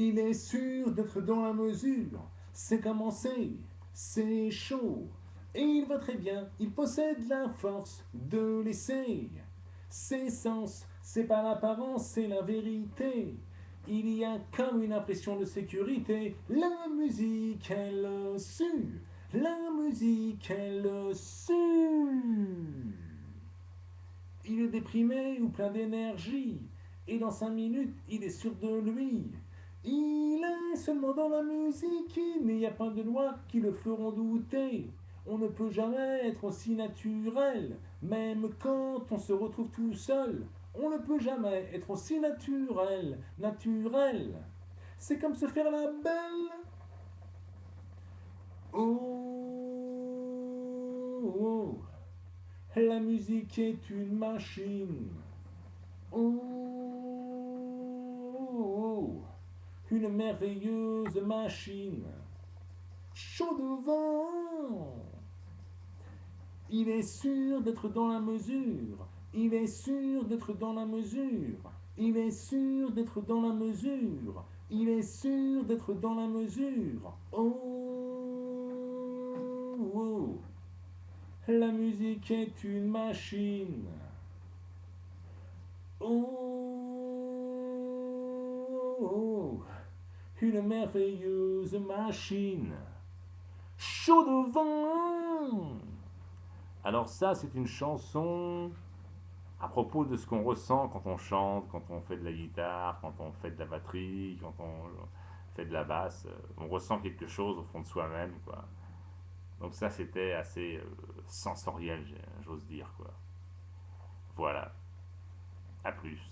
Il est sûr d'être dans la mesure. C'est commencé, c'est chaud. Et il va très bien, il possède la force de laisser. Ses sens, c'est pas l'apparence, c'est la vérité. Il y a comme une impression de sécurité. La musique, elle su. La musique, elle su. Il est déprimé ou plein d'énergie. Et dans 5 minutes, il est sûr de lui. Il est seulement dans la musique, il n'y a pas de lois qui le feront douter. On ne peut jamais être aussi naturel, même quand on se retrouve tout seul. On ne peut jamais être aussi naturel, naturel. C'est comme se faire la belle. Oh, oh, la musique est une machine. Oh, une merveilleuse machine. Chaud devant. Il est sûr d'être dans la mesure. Il est sûr d'être dans la mesure. Il est sûr d'être dans la mesure. Il est sûr d'être dans la mesure. Oh, la musique est une machine. Oh, une merveilleuse machine. Chaud devant. Alors ça, c'est une chanson à propos de ce qu'on ressent quand on chante, quand on fait de la guitare, quand on fait de la batterie, quand on fait de la basse. On ressent quelque chose au fond de soi-même, quoi. Donc ça, c'était assez sensoriel, j'ose dire, quoi. Voilà. À plus.